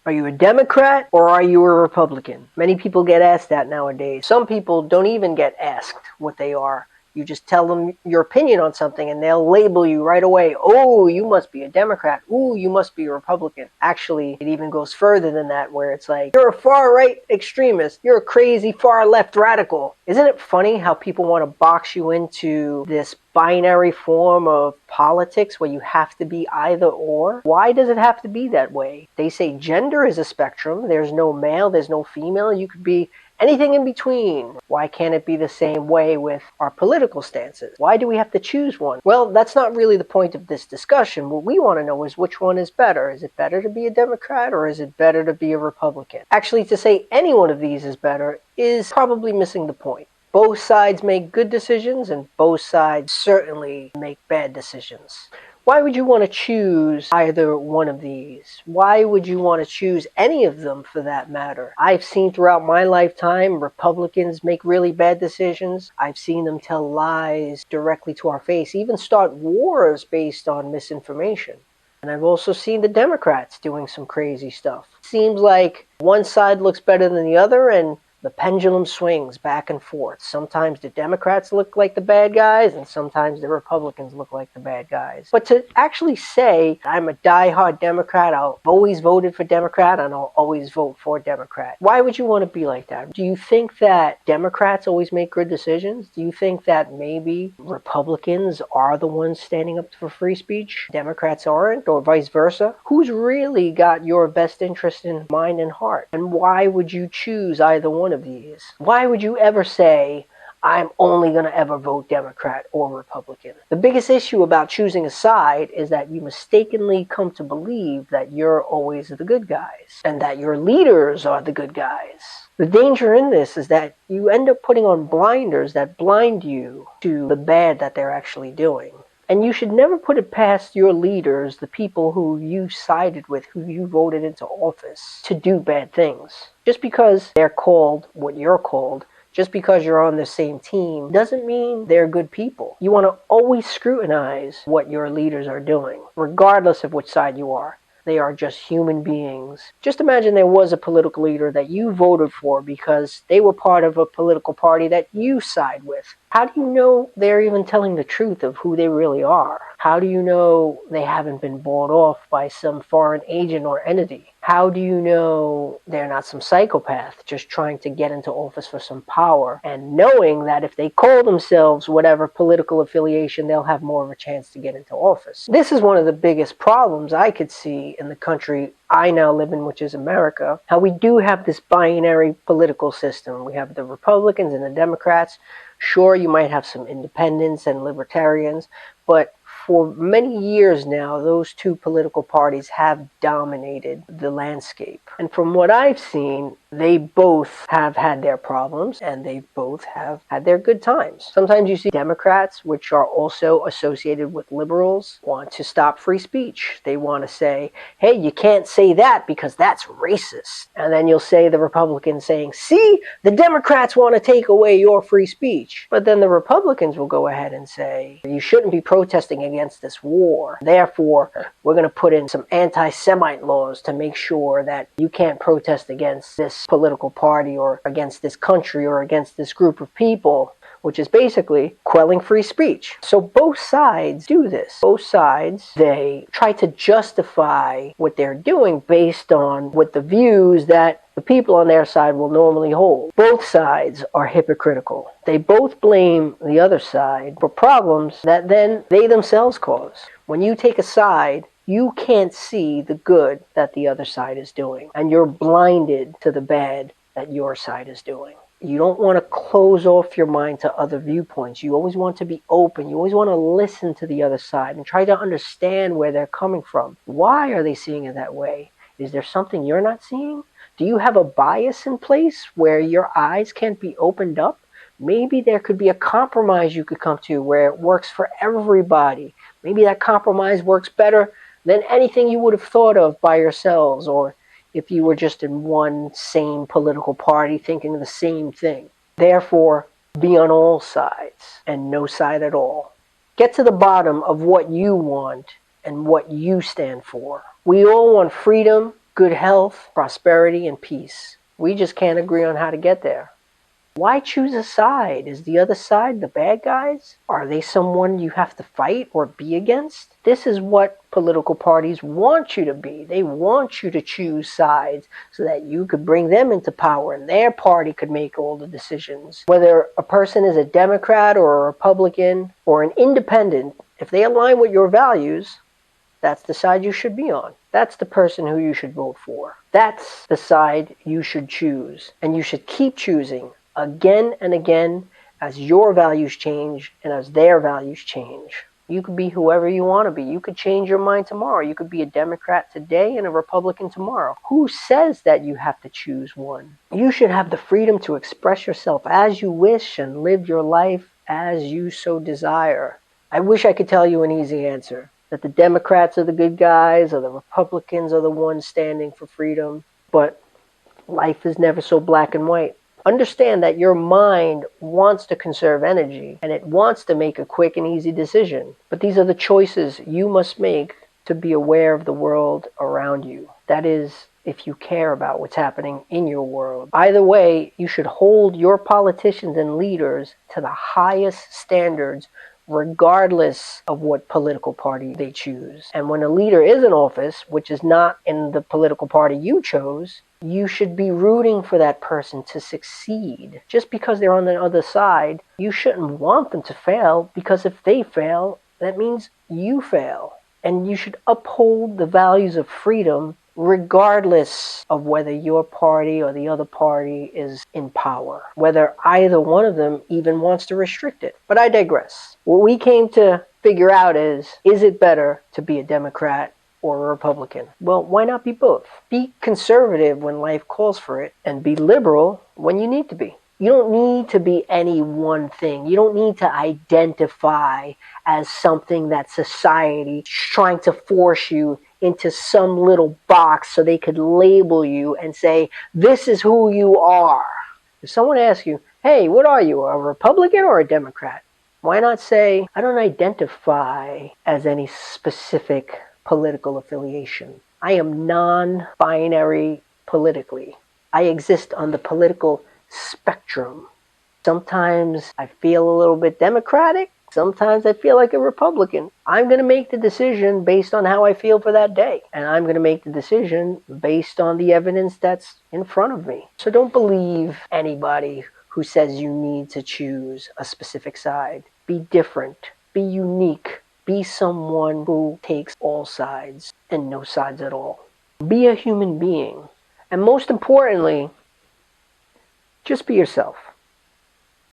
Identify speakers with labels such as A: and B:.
A: Are you a Democrat or are you a Republican? Many people get asked that nowadays. Some people don't even get asked what they are. You just tell them your opinion on something and they'll label you right away. Oh, you must be a Democrat. Ooh, you must be a Republican. Actually, it even goes further than that, where it's like, you're a far-right extremist. You're a crazy far-left radical. Isn't it funny how people want to box you into this binary form of politics where you have to be either or? Why does it have to be that way? They say gender is a spectrum. There's no male, there's no female. You could be anything in between. Why can't it be the same way with our political stances? Why do we have to choose one? Well, that's not really the point of this discussion. What we want to know is which one is better. Is it better to be a Democrat or is it better to be a Republican? Actually, to say any one of these is better is probably missing the point. Both sides make good decisions and both sides certainly make bad decisions. Why would you want to choose either one of these? Why would you want to choose any of them for that matter? I've seen throughout my lifetime Republicans make really bad decisions. I've seen them tell lies directly to our face, even start wars based on misinformation. And I've also seen the Democrats doing some crazy stuff. Seems like one side looks better than the other and the pendulum swings back and forth. Sometimes the Democrats look like the bad guys, and sometimes the Republicans look like the bad guys. But to actually say, I'm a diehard Democrat, I've always voted for Democrat, and I'll always vote for Democrat. Why would you want to be like that? Do you think that Democrats always make good decisions? Do you think that maybe Republicans are the ones standing up for free speech? Democrats aren't, or vice versa? Who's really got your best interest in mind and heart? And why would you choose either one of these? Why would you ever say, I'm only going to ever vote Democrat or Republican? The biggest issue about choosing a side is that you mistakenly come to believe that you're always the good guys and that your leaders are the good guys. The danger in this is that you end up putting on blinders that blind you to the bad that they're actually doing. And you should never put it past your leaders, the people who you sided with, who you voted into office, to do bad things. Just because they're called what you're called, just because you're on the same team, doesn't mean they're good people. You want to always scrutinize what your leaders are doing, regardless of which side you are. They are just human beings. Just imagine there was a political leader that you voted for because they were part of a political party that you side with. How do you know they're even telling the truth of who they really are? How do you know they haven't been bought off by some foreign agent or entity? How do you know they're not some psychopath just trying to get into office for some power and knowing that if they call themselves whatever political affiliation, they'll have more of a chance to get into office? This is one of the biggest problems I could see in the country I now live in, which is America, how we do have this binary political system. We have the Republicans and the Democrats. Sure, you might have some independents and libertarians, but for many years now, those two political parties have dominated the landscape. And from what I've seen, they both have had their problems and they both have had their good times. Sometimes you see Democrats, which are also associated with liberals, want to stop free speech. They want to say, hey, you can't say that because that's racist. And then you'll say the Republicans saying, see, the Democrats want to take away your free speech. But then the Republicans will go ahead and say, you shouldn't be protesting against this war. Therefore, we're going to put in some anti-Semite laws to make sure that you can't protest against this political party or against this country or against this group of people, which is basically quelling free speech. So both sides do this. Both sides, they try to justify what they're doing based on what the views that the people on their side will normally hold. Both sides are hypocritical. They both blame the other side for problems that then they themselves cause. When you take a side, you can't see the good that the other side is doing, and you're blinded to the bad that your side is doing. You don't want to close off your mind to other viewpoints. You always want to be open. You always want to listen to the other side and try to understand where they're coming from. Why are they seeing it that way? Is there something you're not seeing? Do you have a bias in place where your eyes can't be opened up? Maybe there could be a compromise you could come to where it works for everybody. Maybe that compromise works better than anything you would have thought of by yourselves, or if you were just in one same political party thinking the same thing. Therefore, be on all sides and no side at all. Get to the bottom of what you want and what you stand for. We all want freedom good health, prosperity, and peace. We just can't agree on how to get there. Why choose a side? Is the other side the bad guys? Are they someone you have to fight or be against? This is what political parties want you to be. They want you to choose sides so that you could bring them into power and their party could make all the decisions. Whether a person is a Democrat or a Republican or an independent, if they align with your values, that's the side you should be on. That's the person who you should vote for. That's the side you should choose. And you should keep choosing again and again as your values change and as their values change. You could be whoever you want to be. You could change your mind tomorrow. You could be a Democrat today and a Republican tomorrow. Who says that you have to choose one? You should have the freedom to express yourself as you wish and live your life as you so desire. I wish I could tell you an easy answer, that the Democrats are the good guys or the Republicans are the ones standing for freedom, but life is never so black and white. Understand that your mind wants to conserve energy and it wants to make a quick and easy decision. But these are the choices you must make to be aware of the world around you. That is, if you care about what's happening in your world. Either way, you should hold your politicians and leaders to the highest standards regardless of what political party they choose. And when a leader is in office, which is not in the political party you chose, you should be rooting for that person to succeed. Just because they're on the other side, you shouldn't want them to fail, because if they fail, that means you fail. And you should uphold the values of freedom regardless of whether your party or the other party is in power, whether either one of them even wants to restrict it. But I digress. What we came to figure out is it better to be a Democrat or a Republican? Well, why not be both? Be conservative when life calls for it and be liberal when you need to be. You don't need to be any one thing. You don't need to identify as something that society is trying to force you into some little box so they could label you and say, this is who you are. If someone asks you, hey, what are you, a Republican or a Democrat? Why not say, I don't identify as any specific political affiliation. I am non-binary politically. I exist on the political spectrum. Sometimes I feel a little bit Democratic. Sometimes I feel like a Republican. I'm going to make the decision based on how I feel for that day. And I'm going to make the decision based on the evidence that's in front of me. So don't believe anybody who says you need to choose a specific side. Be different. Be unique. Be someone who takes all sides and no sides at all. Be a human being. And most importantly, just be yourself.